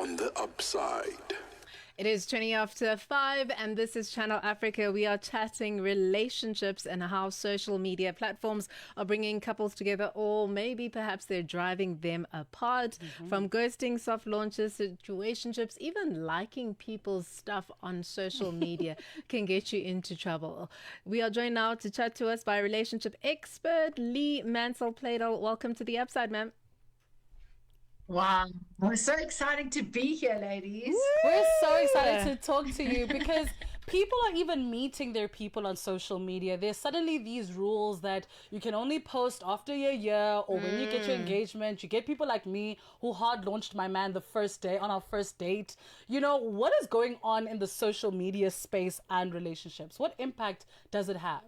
on the upside. It is 20 after 5, and this is Channel Africa. We are chatting relationships and how social media platforms are bringing couples together, or maybe perhaps they're driving them apart. From ghosting, soft launches, situationships, even liking people's stuff on social media can get you into trouble. We are joined now to chat to us by relationship expert Lee Mansell-Pladel. Welcome to the Upside, ma'am. Wow. It's so exciting to be here, ladies. We're so excited to talk to you because people are even meeting their people on social media. There's suddenly these rules that you can only post after a year or when you get your engagement. You get people like me who hard launched my man the first day on our first date. You know, what is going on in the social media space and relationships? What impact does it have?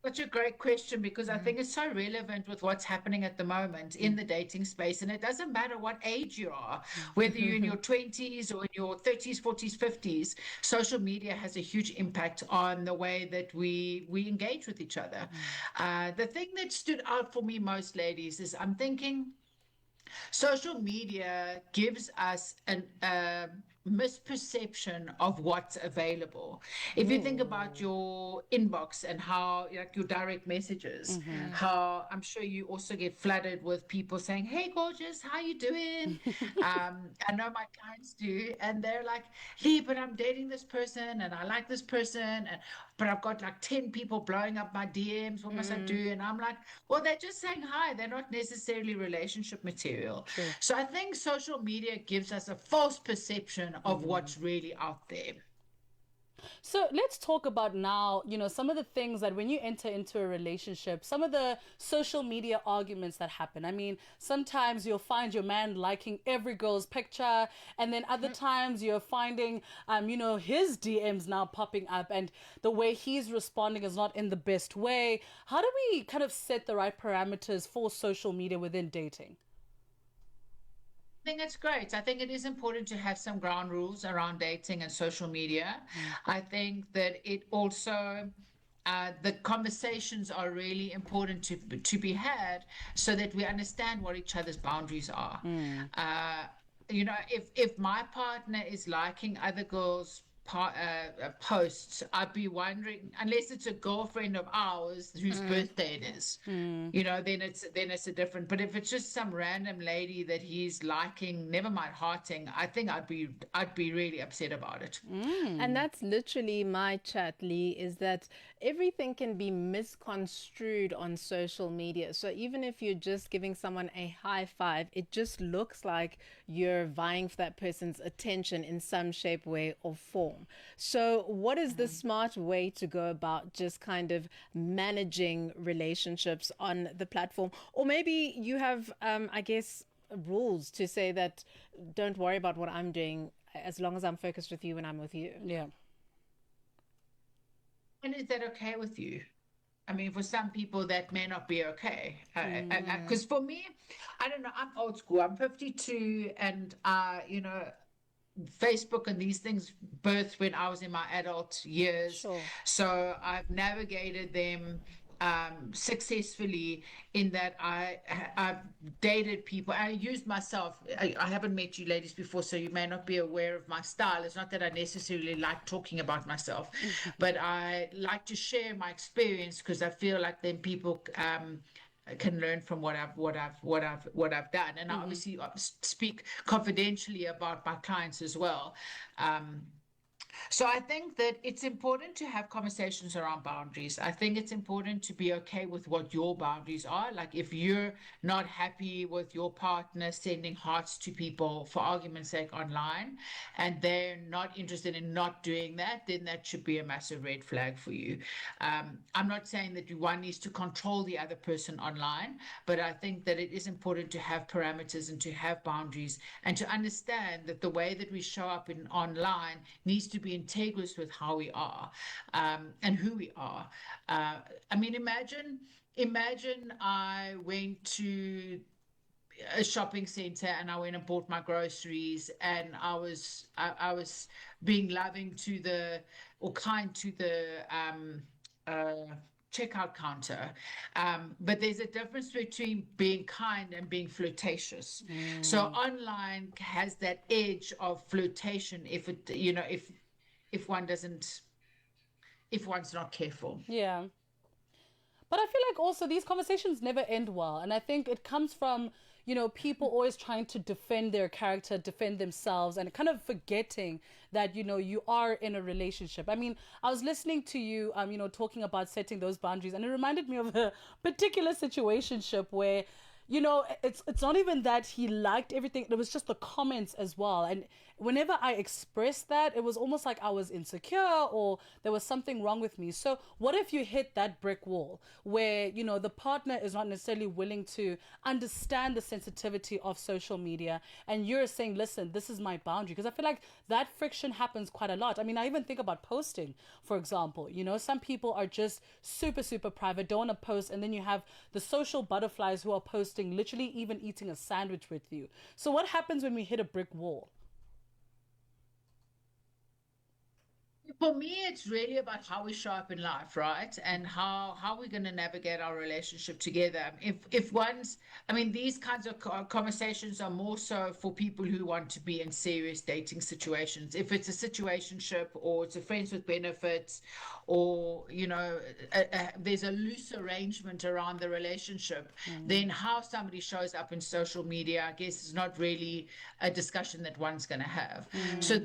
Such a great question, because I think it's so relevant with what's happening at the moment in the dating space. And it doesn't matter what age you are, whether you're in your 20s or in your 30s, 40s, 50s, social media has a huge impact on the way that we engage with each other. The thing that stood out for me most, ladies, is I'm thinking social media gives us a misperception of what's available. If you think about your inbox and how, like, your direct messages, how I'm sure you also get flooded with people saying, "Hey, gorgeous, how you doing?" I know my clients do, and they're like, "Lee, but I'm dating this person and I like this person, but I've got like 10 people blowing up my DMs. What must I do?" And I'm like, well, they're just saying hi. They're not necessarily relationship material. True. So I think social media gives us a false perception of what's really out there. So let's talk about now, some of the things that when you enter into a relationship, some of the social media arguments that happen. I mean, sometimes you'll find your man liking every girl's picture, and then other times you're finding, his DMs now popping up, and the way he's responding is not in the best way. How do we kind of set the right parameters for social media within dating? I think it's great. I think it is important to have some ground rules around dating and social media. I think that it also the conversations are really important to be had, so that we understand what each other's boundaries are. If my partner is liking other girls' posts, I'd be wondering, unless it's a girlfriend of ours whose birthday it is, then it's a different. But if it's just some random lady that he's liking, never mind hearting, I think I'd be really upset about it. And that's literally my chat, Lee, is that everything can be misconstrued on social media. So even if you're just giving someone a high five, it just looks like you're vying for that person's attention in some shape, way, or form. So what is the smart way to go about just kind of managing relationships on the platform? Or maybe you have, rules to say that don't worry about what I'm doing as long as I'm focused with you and I'm with you. Yeah. And is that okay with you? I mean, for some people that may not be okay. Because for me, I don't know, I'm old school. I'm 52, and Facebook and these things birthed when I was in my adult years. Sure. So I've navigated them successfully, in that I've dated people. I used myself. I haven't met you ladies before, so you may not be aware of my style. It's not that I necessarily like talking about myself, but I like to share my experience, because I feel like then people can learn from what I've done. And I obviously speak confidentially about my clients as well. So I think that it's important to have conversations around boundaries. I think it's important to be okay with what your boundaries are. Like, if you're not happy with your partner sending hearts to people, for argument's sake, online, and they're not interested in not doing that, then that should be a massive red flag for you. I'm not saying that one needs to control the other person online, but I think that it is important to have parameters and to have boundaries, and to understand that the way that we show up in online needs to be integrous with how we are, and who we are. I mean, imagine I went to a shopping center and I went and bought my groceries, and I was being loving to the, or kind to the checkout counter. But there's a difference between being kind and being flirtatious. So online has that edge of flirtation if it, if one doesn't, if one's not careful. Yeah. But I feel like also these conversations never end well. And I think it comes from, people always trying to defend their character, defend themselves, and kind of forgetting that, you are in a relationship. I mean, I was listening to you, talking about setting those boundaries, and it reminded me of a particular situationship where, it's not even that he liked everything. It was just the comments as well. And whenever I expressed that, it was almost like I was insecure or there was something wrong with me. So what if you hit that brick wall where, the partner is not necessarily willing to understand the sensitivity of social media, and you're saying, listen, this is my boundary? Because I feel like that friction happens quite a lot. I mean, I even think about posting, for example. Some people are just super, super private, don't want to post. And then you have the social butterflies who are posting, literally even eating a sandwich with you. So what happens when we hit a brick wall? For me, it's really about how we show up in life, right? And how we're going to navigate our relationship together. If one's, I mean, these kinds of conversations are more so for people who want to be in serious dating situations. If it's a situationship or it's a friends with benefits, or there's a loose arrangement around the relationship, then how somebody shows up in social media, I guess, is not really a discussion that one's going to have. So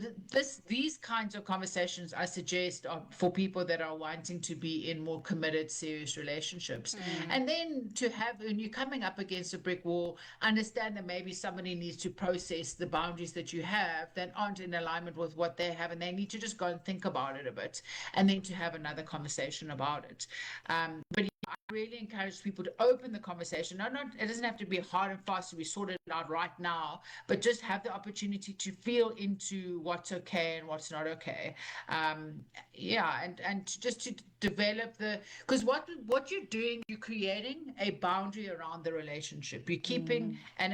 these kinds of conversations I suggest are for people that are wanting to be in more committed, serious relationships. And then to have, when you're coming up against a brick wall, understand that maybe somebody needs to process the boundaries that you have that aren't in alignment with what they have, and they need to just go and think about it a bit, and then to have another conversation about it. But I really encourage people to open the conversation. It doesn't have to be hard and fast to be sorted out right now, but just have the opportunity to feel into what's okay and what's not okay. And just to develop because what you're doing, you're creating a boundary around the relationship. You're keeping, and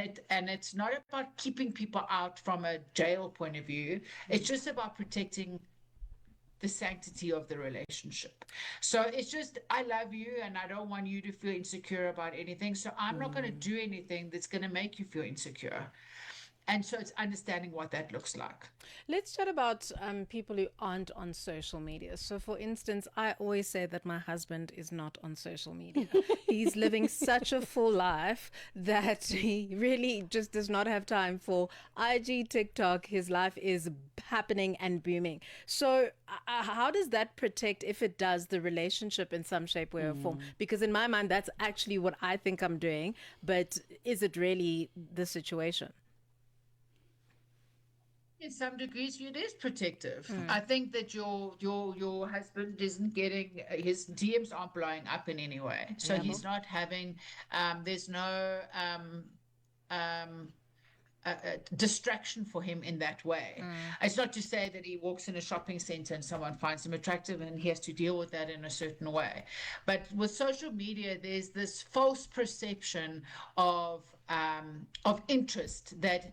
it's not about keeping people out from a jail point of view. It's just about protecting the sanctity of the relationship. So it's just, I love you and I don't want you to feel insecure about anything. So I'm not going to do anything that's going to make you feel insecure. And so it's understanding what that looks like. Let's chat about people who aren't on social media. So, for instance, I always say that my husband is not on social media. He's living such a full life that he really just does not have time for IG, TikTok. His life is happening and booming. So, how does that protect, if it does, the relationship in some shape, way, or form? Because in my mind, that's actually what I think I'm doing. But is it really the situation? In some degrees, it is protective. I think that your husband isn't getting, his DMs aren't blowing up in any way, so he's not having. There's no distraction for him in that way. It's not to say that he walks in a shopping center and someone finds him attractive and he has to deal with that in a certain way. But with social media, there's this false perception of interest that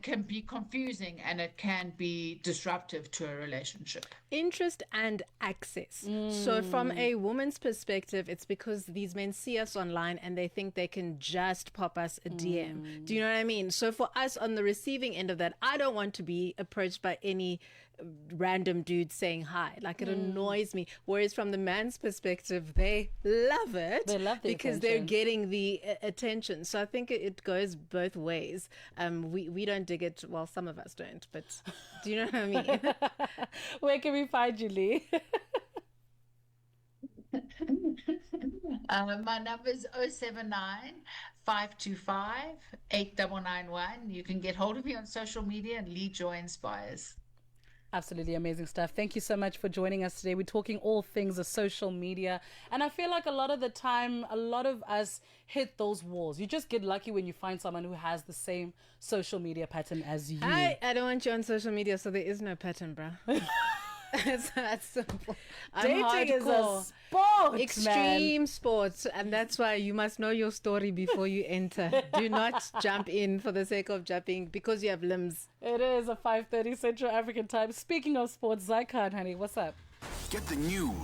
can be confusing, and it can be disruptive to a relationship. Interest and access. So from a woman's perspective, it's because these men see us online and they think they can just pop us a DM. Do you know what I mean? So for us on the receiving end of that, I don't want to be approached by any random dude saying hi. Like, it annoys me. Whereas from the man's perspective, they love it. They love the because attention. they're getting the attention. So I think it goes both ways. We don't dig it. Well, some of us don't, but do you know what I mean? Where can we find you, Lee? My number is 079-525-8991. You can get hold of me on social media and Lee Joy Inspires. Absolutely amazing stuff. Thank you so much for joining us today. We're talking all things of social media. And I feel like a lot of the time, a lot of us hit those walls. You just get lucky when you find someone who has the same social media pattern as you. I don't want you on social media, so there is no pattern, bruh. It's that simple. Dating is a hardcore. sport, Extreme sports, and that's why you must know your story before you enter. Do not jump in for the sake of jumping because you have limbs. It is a 5:30 Central African time. Speaking of sports, Zykan, honey, what's up? Get the news